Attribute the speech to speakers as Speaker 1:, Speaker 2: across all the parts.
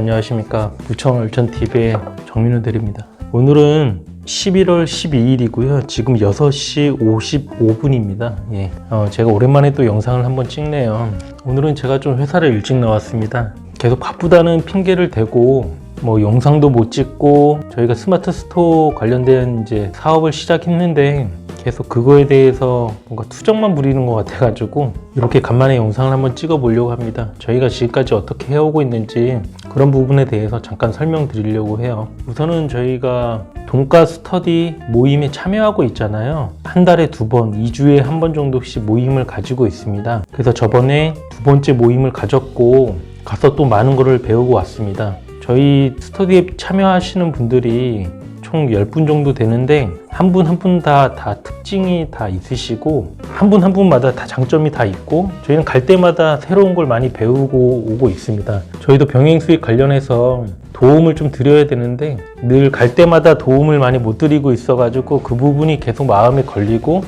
Speaker 1: 안녕하십니까. 부천 얼천TV의 정민우 대리입니다. 오늘은 11월 12일이고요. 지금 6시 55분입니다. 제가 오랜만에 또 영상을 한번 찍네요. 오늘은 제가 좀 회사를 일찍 나왔습니다. 계속 바쁘다는 핑계를 대고 영상도 못 찍고 저희가 스마트 스토어 관련된 이제 사업을 시작했는데 계속 그거에 대해서 뭔가 투정만 부리는 것 같아가지고 이렇게 간만에 영상을 한번 찍어 보려고 합니다. 저희가 지금까지 어떻게 해오고 있는지 그런 부분에 대해서 잠깐 설명드리려고 해요. 우선은 저희가 돈가 스터디 모임에 참여하고 있잖아요. 한 달에 2번, 2주에 한 번 정도씩 모임을 가지고 있습니다. 그래서 저번에 2번째 모임을 가졌고 가서 또 많은 거를 배우고 왔습니다. 저희 스터디에 참여하시는 분들이 총 10분 정도 되는데 한 분 한 분 다 특징이 다 있으시고 한 분 한 분마다 다 장점이 다 있고 저희는 갈 때마다 새로운 걸 많이 배우고 오고 있습니다. 저희도 병행 수익 관련해서 도움을 좀 드려야 되는데 늘 갈 때마다 도움을 많이 못 드리고 있어가지고 그 부분이 계속 마음에 걸리고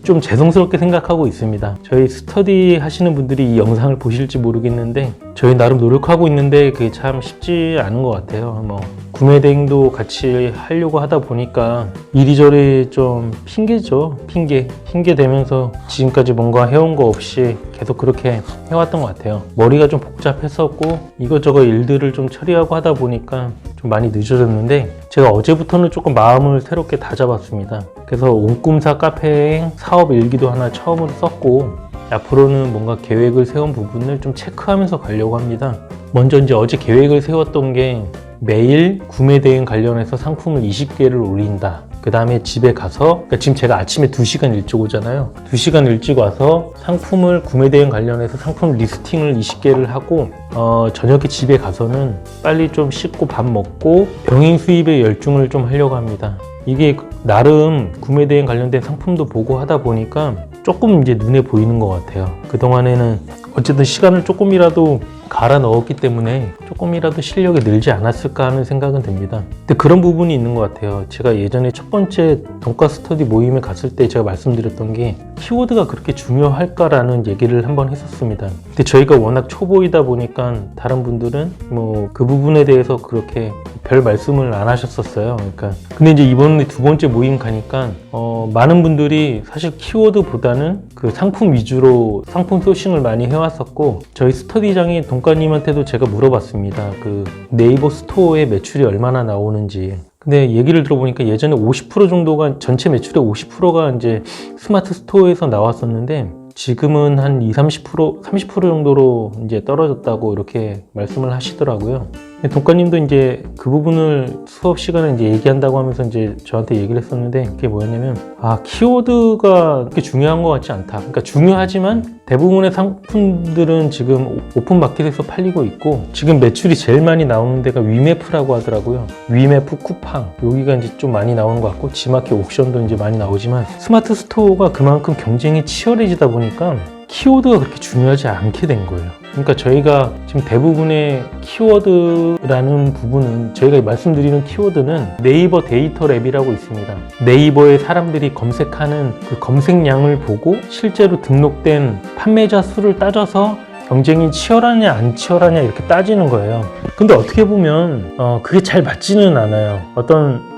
Speaker 1: 좀 죄송스럽게 생각하고 있습니다. 저희 스터디 하시는 분들이 이 영상을 보실지 모르겠는데 저희 나름 노력하고 있는데 그게 참 쉽지 않은 것 같아요. 구매 대행도 같이 하려고 하다 보니까 이리저리 좀 핑계죠. 핑계 대면서 지금까지 뭔가 해온 거 없이 계속 그렇게 해왔던 것 같아요. 머리가 좀 복잡했었고 이것저것 일들을 좀 처리하고 하다 보니까 좀 많이 늦어졌는데 제가 어제부터는 조금 마음을 새롭게 다잡았습니다. 그래서 온꿈사 카페행 사업 일기도 하나 처음으로 썼고 앞으로는 뭔가 계획을 세운 부분을 좀 체크하면서 가려고 합니다. 먼저 이제 어제 계획을 세웠던 게 매일 구매 대행 관련해서 상품을 20개를 올린다. 그 다음에 집에 가서 지금 제가 아침에 2시간 일찍 오잖아요. 2시간 일찍 와서 상품을 구매 대행 관련해서 상품 리스팅을 20개를 하고 저녁에 집에 가서는 빨리 좀 씻고 밥 먹고 병행 수입에 열중을 좀 하려고 합니다. 이게 나름 구매 대행 관련된 상품도 보고 하다 보니까 조금 이제 눈에 보이는 것 같아요. 그동안에는 어쨌든 시간을 조금이라도 갈아 넣었기 때문에 조금이라도 실력이 늘지 않았을까 하는 생각은 듭니다. 근데 그런 부분이 있는 것 같아요. 제가 예전에 첫 번째 돈가 스터디 모임에 갔을 때 제가 말씀드렸던 게 키워드가 그렇게 중요할까라는 얘기를 한번 했었습니다. 근데 저희가 워낙 초보이다 보니까 다른 분들은 그 부분에 대해서 그렇게 별 말씀을 안 하셨었어요. 근데 이제 이번에 2번째 모임 가니까 많은 분들이 사실 키워드보다는 그 상품 위주로 상품 소싱을 많이 해왔었고 저희 스터디장이 돈가님한테도 제가 물어봤습니다. 그 네이버 스토어에 매출이 얼마나 나오는지. 근데 얘기를 들어보니까 예전에 50% 정도가 전체 매출의 50%가 이제 스마트 스토어에서 나왔었는데 지금은 한 30% 정도로 이제 떨어졌다고 이렇게 말씀을 하시더라고요. 돈가님도 이제 그 부분을 수업 시간에 이제 얘기한다고 하면서 이제 저한테 얘기를 했었는데 그게 뭐였냐면 키워드가 그렇게 중요한 것 같지 않다. 그러니까 중요하지만 대부분의 상품들은 지금 오픈마켓에서 팔리고 있고 지금 매출이 제일 많이 나오는 데가 위메프라고 하더라고요. 위메프 쿠팡 여기가 이제 좀 많이 나오는 것 같고 지마켓 옥션도 이제 많이 나오지만 스마트 스토어가 그만큼 경쟁이 치열해지다 보니까 키워드가 그렇게 중요하지 않게 된 거예요. 그러니까 저희가 지금 대부분의 키워드라는 부분은 저희가 말씀드리는 키워드는 네이버 데이터 랩이라고 있습니다. 네이버에 사람들이 검색하는 그 검색량을 보고 실제로 등록된 판매자 수를 따져서 경쟁이 치열하냐 안 치열하냐 이렇게 따지는 거예요. 근데 어떻게 보면 그게 잘 맞지는 않아요.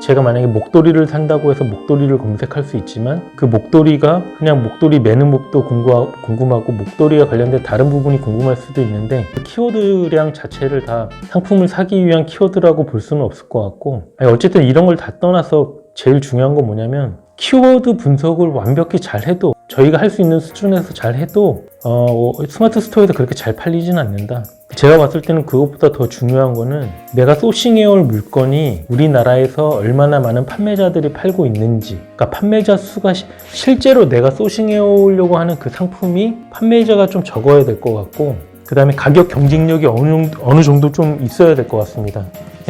Speaker 1: 제가 만약에 목도리를 산다고 해서 목도리를 검색할 수 있지만 그 목도리가 그냥 목도리 매는 법도 궁금하고 목도리와 관련된 다른 부분이 궁금할 수도 있는데 그 키워드량 자체를 다 상품을 사기 위한 키워드라고 볼 수는 없을 것 같고 어쨌든 이런 걸 다 떠나서 제일 중요한 건 뭐냐면 키워드 분석을 완벽히 잘 해도 저희가 할 수 있는 수준에서 잘 해도 스마트 스토어에서 그렇게 잘 팔리진 않는다. 제가 봤을 때는 그것보다 더 중요한 거는 내가 소싱해올 물건이 우리나라에서 얼마나 많은 판매자들이 팔고 있는지, 그러니까 판매자 수가 실제로 내가 소싱해오려고 하는 그 상품이 판매자가 좀 적어야 될 것 같고 그 다음에 가격 경쟁력이 어느 정도 좀 있어야 될 것 같습니다.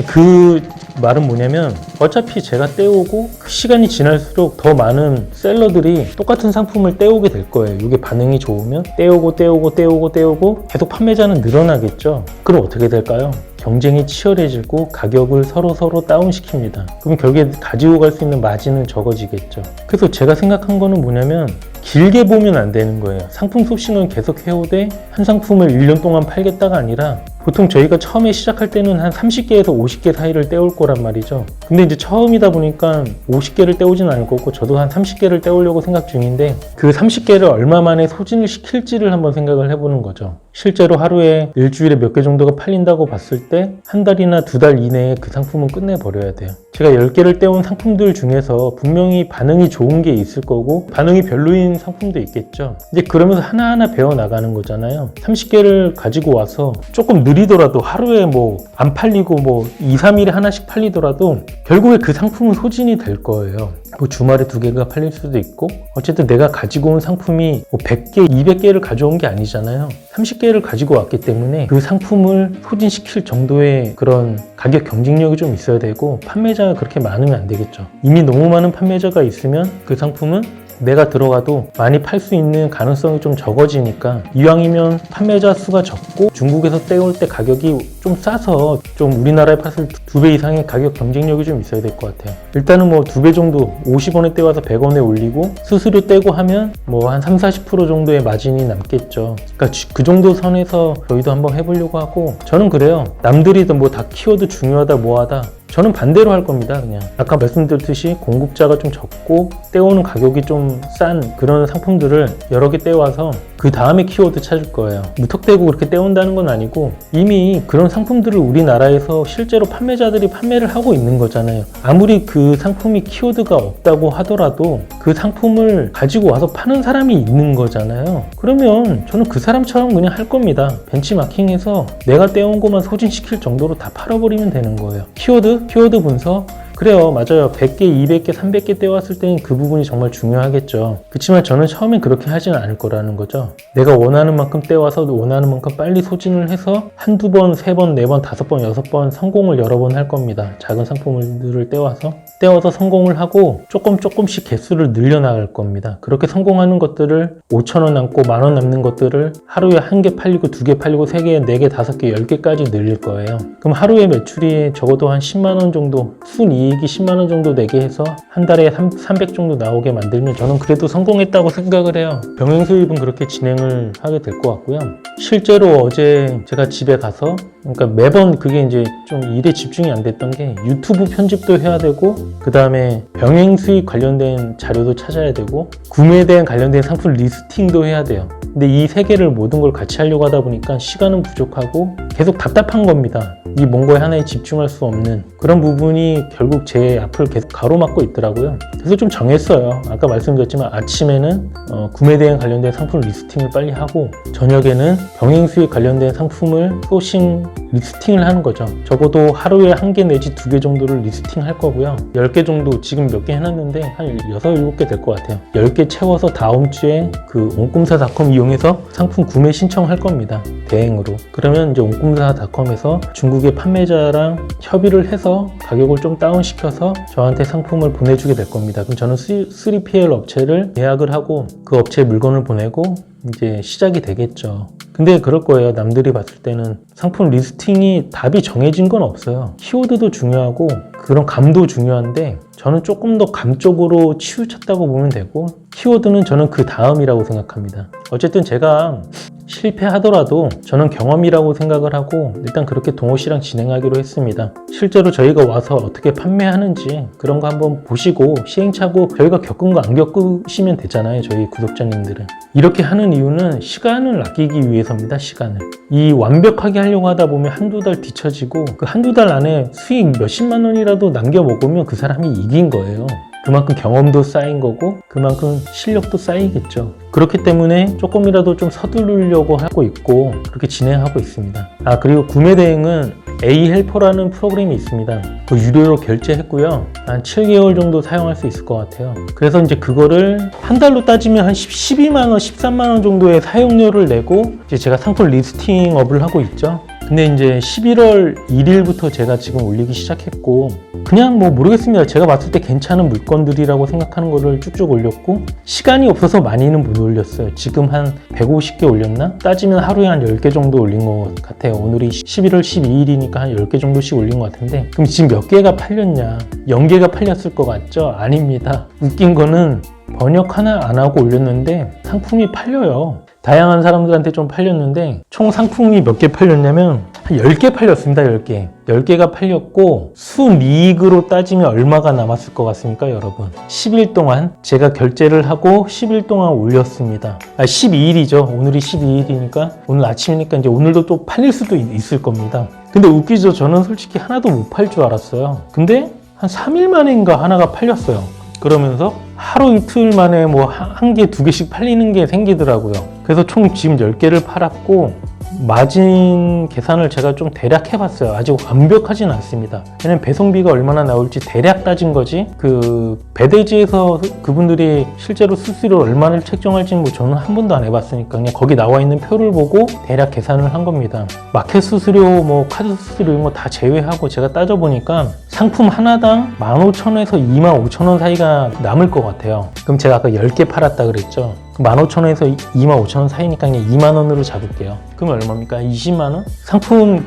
Speaker 1: 그 말은 뭐냐면 어차피 제가 떼오고 그 시간이 지날수록 더 많은 셀러들이 똑같은 상품을 떼오게 될 거예요. 이게 반응이 좋으면 떼오고 계속 판매자는 늘어나겠죠. 그럼 어떻게 될까요? 경쟁이 치열해지고 가격을 서로 다운시킵니다. 그럼 결국에 가지고 갈 수 있는 마진은 적어지겠죠. 그래서 제가 생각한 거는 뭐냐면 길게 보면 안 되는 거예요. 상품 소싱은 계속 해오되 한 상품을 1년 동안 팔겠다가 아니라 보통 저희가 처음에 시작할 때는 한 30개에서 50개 사이를 떼올 거란 말이죠. 근데 이제 처음이다 보니까 50개를 떼오진 않을 거고 저도 한 30개를 떼오려고 생각 중인데 그 30개를 얼마 만에 소진을 시킬지를 한번 생각을 해보는 거죠. 실제로 하루에 일주일에 몇 개 정도가 팔린다고 봤을 때 한 달이나 두 달 이내에 그 상품은 끝내버려야 돼요. 제가 10개를 떼온 상품들 중에서 분명히 반응이 좋은 게 있을 거고 반응이 별로인 상품도 있겠죠. 이제 그러면서 하나하나 배워나가는 거잖아요. 30개를 가지고 와서 조금 느리더라도 하루에 뭐 안 팔리고 뭐 2, 3일에 하나씩 팔리더라도 결국에 그 상품은 소진이 될 거예요. 뭐 주말에 2개가 팔릴 수도 있고 어쨌든 내가 가지고 온 상품이 뭐 100개, 200개를 가져온 게 아니잖아요. 30개를 가지고 왔기 때문에 그 상품을 소진시킬 정도의 그런 가격 경쟁력이 좀 있어야 되고 판매자가 그렇게 많으면 안 되겠죠. 이미 너무 많은 판매자가 있으면 그 상품은 내가 들어가도 많이 팔 수 있는 가능성이 좀 적어지니까 이왕이면 판매자 수가 적고 중국에서 떼올 때 가격이 좀 싸서 좀 우리나라에 팠을 2배 이상의 가격 경쟁력이 좀 있어야 될 것 같아요. 일단은 뭐 2배 정도 50원에 떼와서 100원에 올리고 수수료 떼고 하면 뭐 한 30-40% 정도의 마진이 남겠죠. 그러니까 그 정도 선에서 저희도 한번 해보려고 하고 저는 그래요. 남들이 뭐 다 키워드 중요하다 뭐하다 저는 반대로 할 겁니다. 그냥 아까 말씀드렸듯이 공급자가 좀 적고 떼오는 가격이 좀 싼 그런 상품들을 여러 개 떼와서 그 다음에 키워드 찾을 거예요. 무턱대고 그렇게 떼온다는 건 아니고 이미 그런 상품들을 우리나라에서 실제로 판매자들이 판매를 하고 있는 거잖아요. 아무리 그 상품이 키워드가 없다고 하더라도 그 상품을 가지고 와서 파는 사람이 있는 거잖아요. 그러면 저는 그 사람처럼 그냥 할 겁니다. 벤치마킹해서 내가 떼온 것만 소진시킬 정도로 다 팔아버리면 되는 거예요. 키워드 분석 그래요. 맞아요. 100개, 200개, 300개 떼왔을 때는 그 부분이 정말 중요하겠죠. 그렇지만 저는 처음엔 그렇게 하지는 않을 거라는 거죠. 내가 원하는 만큼 떼와서 원하는 만큼 빨리 소진을 해서 한두 번, 세 번, 네 번, 다섯 번, 여섯 번 성공을 여러 번 할 겁니다. 작은 상품들을 떼와서 성공을 하고 조금씩 개수를 늘려나갈 겁니다. 그렇게 성공하는 것들을 5,000원 남고 10,000원 남는 것들을 하루에 1개 팔리고 2개 팔리고 3개, 4개, 5개, 10개까지 늘릴 거예요. 그럼 하루에 매출이 적어도 한 10만원 정도 순이익이 10만원 정도 내게 해서 한 달에 300 정도 나오게 만들면 저는 그래도 성공했다고 생각을 해요. 병행 수입은 그렇게 진행을 하게 될 것 같고요. 실제로 어제 제가 집에 가서 그러니까 매번 그게 이제 좀 일에 집중이 안 됐던 게 유튜브 편집도 해야 되고 그 다음에 병행 수입 관련된 자료도 찾아야 되고 구매에 대한 관련된 상품 리스팅도 해야 돼요. 근데 이 세 개를 모든 걸 같이 하려고 하다 보니까 시간은 부족하고 계속 답답한 겁니다. 이 뭔가에 하나에 집중할 수 없는 그런 부분이 결국 제 앞을 계속 가로막고 있더라고요. 그래서 좀 정했어요. 아까 말씀드렸지만 아침에는 구매에 대한 관련된 상품 리스팅을 빨리 하고 저녁에는 병행 수익 관련된 상품을 소싱 리스팅을 하는 거죠. 적어도 하루에 1개 내지 2개 정도를 리스팅 할 거고요. 10개 정도 지금 몇 개 해놨는데 한 6, 7개 될 것 같아요. 10개 채워서 다음 주에 그 온꿈사닷컴 이용해서 상품 구매 신청할 겁니다. 대행으로. 그러면 이제 온꿈사닷컴에서 중국의 판매자랑 협의를 해서 가격을 좀 다운시켜서 저한테 상품을 보내주게 될 겁니다. 그럼 저는 3PL 업체를 예약을 하고 그 업체에 물건을 보내고 이제 시작이 되겠죠. 근데 그럴 거예요. 남들이 봤을 때는 상품 리스팅이 답이 정해진 건 없어요. 키워드도 중요하고 그런 감도 중요한데 저는 조금 더 감 쪽으로 치우쳤다고 보면 되고 키워드는 저는 그 다음이라고 생각합니다. 어쨌든 제가 실패하더라도 저는 경험이라고 생각을 하고 일단 그렇게 동호 씨랑 진행하기로 했습니다. 실제로 저희가 와서 어떻게 판매하는지 그런 거 한번 보시고 시행착오 저희가 겪은 거 안 겪으시면 되잖아요. 저희 구독자님들은. 이렇게 하는 이유는 시간을 아끼기 위해서입니다. 시간을. 이 완벽하게 하려고 하다 보면 한두 달 뒤처지고 그 한두 달 안에 수익 몇십만 원이라도 남겨 먹으면 그 사람이 이긴 거예요. 그만큼 경험도 쌓인 거고 그만큼 실력도 쌓이겠죠. 그렇기 때문에 조금이라도 좀 서두르려고 하고 있고 그렇게 진행하고 있습니다. 그리고 구매 대행은 A헬퍼라는 프로그램이 있습니다. 그 유료로 결제했고요. 한 7개월 정도 사용할 수 있을 것 같아요. 그래서 이제 그거를 한 달로 따지면 한 12만원, 13만원 정도의 사용료를 내고 이제 제가 상품 리스팅업을 하고 있죠. 근데 이제 11월 1일부터 제가 지금 올리기 시작했고 그냥 뭐 모르겠습니다. 제가 봤을 때 괜찮은 물건들이라고 생각하는 거를 쭉쭉 올렸고 시간이 없어서 많이는 못 올렸어요. 지금 한 150개 올렸나? 따지면 하루에 한 10개 정도 올린 것 같아요. 오늘이 11월 12일이니까 한 10개 정도씩 올린 것 같은데 그럼 지금 몇 개가 팔렸냐? 0개가 팔렸을 것 같죠? 아닙니다. 웃긴 거는 번역 하나 안 하고 올렸는데 상품이 팔려요. 다양한 사람들한테 좀 팔렸는데 총 상품이 몇 개 팔렸냐면 한 10개 팔렸습니다. 10개. 10개가 팔렸고 순이익으로 따지면 얼마가 남았을 것 같습니까, 여러분? 10일 동안 제가 결제를 하고 10일 동안 올렸습니다. 12일이죠. 오늘이 12일이니까 오늘 아침이니까 이제 오늘도 또 팔릴 수도 있을 겁니다. 근데 웃기죠. 저는 솔직히 하나도 못 팔 줄 알았어요. 근데 한 3일 만인가 하나가 팔렸어요. 그러면서 하루 이틀 만에 뭐 한 개, 두 개씩 팔리는 게 생기더라고요. 그래서 총 지금 10개를 팔았고 마진 계산을 제가 좀 대략 해봤어요. 아직 완벽하진 않습니다. 왜냐면 배송비가 얼마나 나올지 대략 따진 거지 그 배대지에서 그분들이 실제로 수수료 얼마를 책정할지는 뭐 저는 한 번도 안 해봤으니까 그냥 거기 나와 있는 표를 보고 대략 계산을 한 겁니다. 마켓 수수료, 뭐 카드 수수료 이런 거 다 제외하고 제가 따져보니까 상품 하나당 15,000원에서 25,000원 사이가 남을 것 같아요. 그럼 제가 아까 10개 팔았다 그랬죠. 15,000원에서 25,000원 사이니까 그냥 2만원으로 잡을게요. 그럼 얼마입니까? 20만원? 상품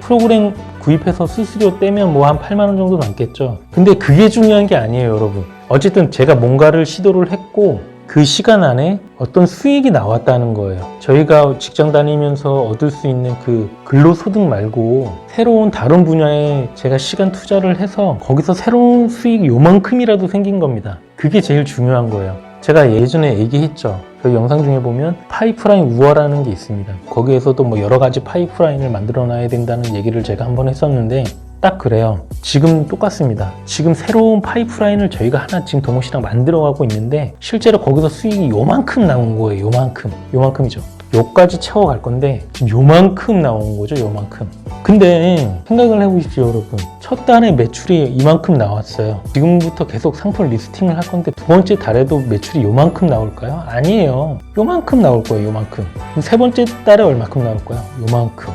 Speaker 1: 프로그램 구입해서 수수료 떼면 뭐 한 8만원 정도 남겠죠. 근데 그게 중요한 게 아니에요, 여러분. 어쨌든 제가 뭔가를 시도를 했고 그 시간 안에 어떤 수익이 나왔다는 거예요. 저희가 직장 다니면서 얻을 수 있는 그 근로소득 말고 새로운 다른 분야에 제가 시간 투자를 해서 거기서 새로운 수익이 요만큼이라도 생긴 겁니다. 그게 제일 중요한 거예요. 제가 예전에 얘기했죠. 그 영상 중에 보면 파이프라인 우화라는 게 있습니다. 거기에서도 뭐 여러 가지 파이프라인을 만들어 놔야 된다는 얘기를 제가 한번 했었는데 딱 그래요. 지금 똑같습니다. 지금 새로운 파이프라인을 저희가 하나 지금 동호 씨랑 만들어 가고 있는데 실제로 거기서 수익이 요만큼 나온 거예요. 요만큼이죠. 요까지 채워갈 건데 지금 요만큼 나온 거죠. 요만큼. 근데 생각을 해보십시오, 여러분. 첫 달에 매출이 이만큼 나왔어요. 지금부터 계속 상품 리스팅을 할 건데 두 번째 달에도 매출이 요만큼 나올까요? 아니에요. 요만큼 나올 거예요. 요만큼. 세 번째 달에 얼마큼 나올 거예요? 요만큼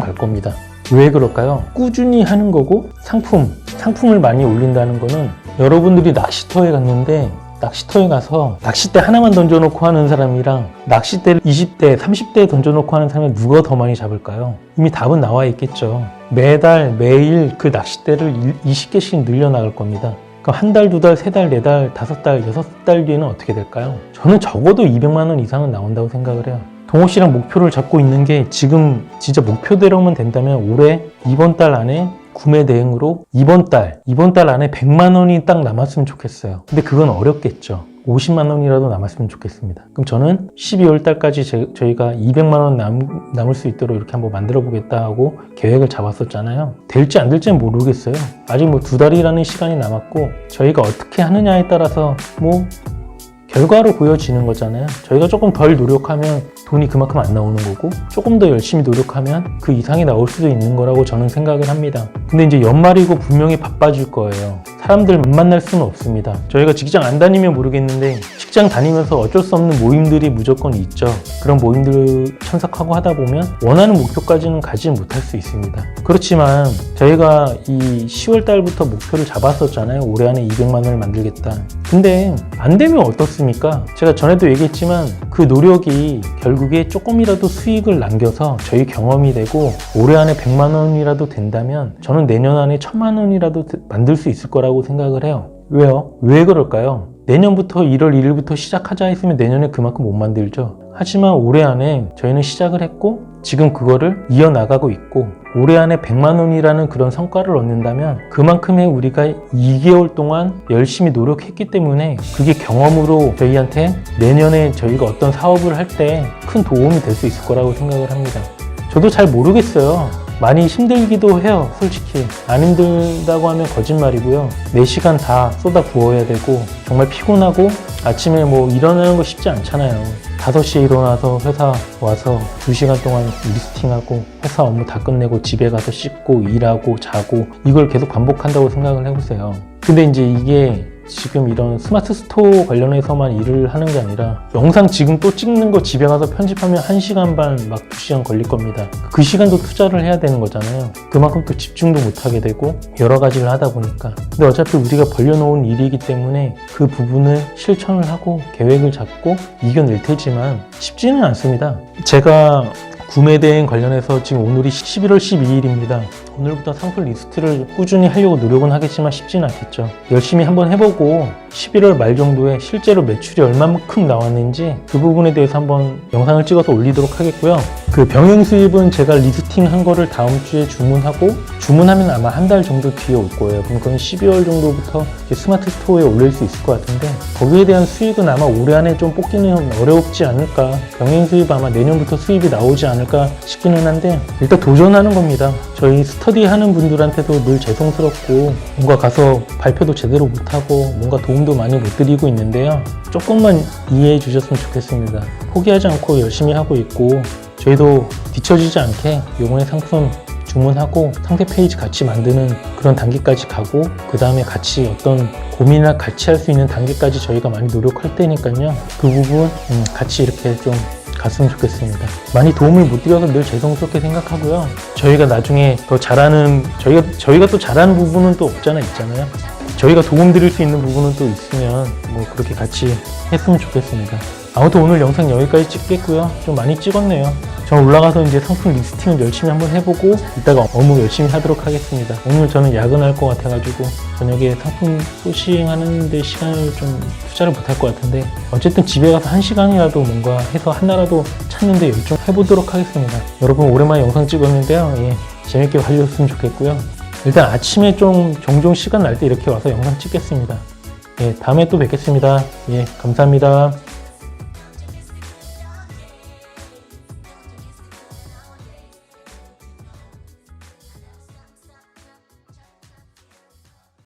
Speaker 1: 갈 겁니다. 왜 그럴까요? 꾸준히 하는 거고 상품을 많이 올린다는 거는 여러분들이 낚시터에 갔는데 낚시터에 가서 낚싯대 하나만 던져놓고 하는 사람이랑 낚싯대를 20대, 30대 던져놓고 하는 사람이 누가 더 많이 잡을까요? 이미 답은 나와 있겠죠. 매일 그 낚싯대를 20개씩 늘려나갈 겁니다. 그럼 한 달, 두 달, 세 달, 네 달, 다섯 달, 여섯 달 뒤에는 어떻게 될까요? 저는 적어도 200만 원 이상은 나온다고 생각을 해요. 동호 씨랑 목표를 잡고 있는 게 지금 진짜 목표대로만 된다면 올해 이번 달 안에 구매 대행으로 이번 달 안에 100만 원이 딱 남았으면 좋겠어요. 근데 그건 어렵겠죠. 50만 원이라도 남았으면 좋겠습니다. 그럼 저는 12월 달까지 저희가 200만 원 남을 수 있도록 이렇게 한번 만들어 보겠다 하고 계획을 잡았었잖아요. 될지 안 될지는 모르겠어요. 아직 뭐 2달이라는 시간이 남았고 저희가 어떻게 하느냐에 따라서 뭐 결과로 보여지는 거잖아요. 저희가 조금 덜 노력하면 돈이 그만큼 안 나오는 거고 조금 더 열심히 노력하면 그 이상이 나올 수도 있는 거라고 저는 생각을 합니다. 근데 이제 연말이고 분명히 바빠질 거예요. 사람들 만날 수는 없습니다. 저희가 직장 안 다니면 모르겠는데 직장 다니면서 어쩔 수 없는 모임들이 무조건 있죠. 그런 모임들 참석하고 하다 보면 원하는 목표까지는 가지 못할 수 있습니다. 그렇지만 저희가 이 10월 달부터 목표를 잡았었잖아요. 올해 안에 200만 원을 만들겠다. 근데 안 되면 어떻습니까? 제가 전에도 얘기했지만 그 노력이 결국에 조금이라도 수익을 남겨서 저희 경험이 되고 올해 안에 100만 원이라도 된다면 저는 내년 안에 1000만 원이라도 만들 수 있을 거라고 생각을 해요. 왜요? 왜 그럴까요? 내년부터 1월 1일부터 시작하자 했으면 내년에 그만큼 못 만들죠. 하지만 올해 안에 저희는 시작을 했고 지금 그거를 이어나가고 있고 올해 안에 100만 원이라는 그런 성과를 얻는다면 그만큼의 우리가 2개월 동안 열심히 노력했기 때문에 그게 경험으로 저희한테 내년에 저희가 어떤 사업을 할 때 큰 도움이 될 수 있을 거라고 생각을 합니다. 저도 잘 모르겠어요. 많이 힘들기도 해요. 솔직히 안 힘들다고 하면 거짓말이고요. 4시간 다 쏟아 부어야 되고 정말 피곤하고 아침에 뭐 일어나는 거 쉽지 않잖아요. 5시에 일어나서 회사 와서 2시간 동안 리스팅하고 회사 업무 다 끝내고 집에 가서 씻고 일하고 자고 이걸 계속 반복한다고 생각을 해보세요. 근데 이제 이게 지금 이런 스마트 스토어 관련해서만 일을 하는 게 아니라 영상 지금 또 찍는 거 집에 가서 편집하면 1시간 반 막 2시간 걸릴 겁니다. 그 시간도 투자를 해야 되는 거잖아요. 그만큼 또 집중도 못 하게 되고 여러 가지를 하다 보니까. 근데 어차피 우리가 벌려놓은 일이기 때문에 그 부분을 실천을 하고 계획을 잡고 이겨낼 테지만 쉽지는 않습니다. 제가 구매 대행 관련해서 지금 오늘이 11월 12일입니다. 오늘부터 상품 리스트를 꾸준히 하려고 노력은 하겠지만 쉽지는 않겠죠. 열심히 한번 해보고 11월 말 정도에 실제로 매출이 얼마만큼 나왔는지 그 부분에 대해서 한번 영상을 찍어서 올리도록 하겠고요. 그 병행 수입은 제가 리스팅한 거를 다음 주에 주문하고, 주문하면 아마 한 달 정도 뒤에 올 거예요. 그럼 그건 12월 정도부터 스마트 스토어에 올릴 수 있을 것 같은데, 거기에 대한 수익은 아마 올해 안에 좀 뽑기는 어렵지 않을까. 병행 수입 아마 내년부터 수입이 나오지 않을까 싶기는 한데, 일단 도전하는 겁니다. 저희 스터디 하는 분들한테도 늘 죄송스럽고, 뭔가 가서 발표도 제대로 못하고 뭔가 도움도 많이 못 드리고 있는데요. 조금만 이해해 주셨으면 좋겠습니다. 포기하지 않고 열심히 하고 있고, 저희도 뒤처지지 않게 요번에 상품 주문하고 상세 페이지 같이 만드는 그런 단계까지 가고, 그 다음에 같이 어떤 고민을 같이 할 수 있는 단계까지 저희가 많이 노력할 테니까요. 그 부분 같이 이렇게 좀 갔으면 좋겠습니다. 많이 도움을 못 드려서 늘 죄송스럽게 생각하고요. 저희가 나중에 더 잘하는, 저희가 또 잘하는 부분은 또 있잖아요. 저희가 도움 드릴 수 있는 부분은 또 있으면 뭐 그렇게 같이 했으면 좋겠습니다. 아무튼 오늘 영상 여기까지 찍겠고요. 좀 많이 찍었네요. 저 올라가서 이제 상품 리스팅을 열심히 한번 해보고 이따가 업무 열심히 하도록 하겠습니다. 오늘 저는 야근할 것 같아가지고 저녁에 상품 소싱하는 데 시간을 좀 투자를 못할 것 같은데, 어쨌든 집에 가서 1시간이라도 뭔가 해서 하나라도 찾는데 열중해보도록 하겠습니다. 여러분 오랜만에 영상 찍었는데요. 재밌게 봐주셨으면 좋겠고요. 일단 아침에 좀 종종 시간 날 때 이렇게 와서 영상 찍겠습니다. 다음에 또 뵙겠습니다. 감사합니다.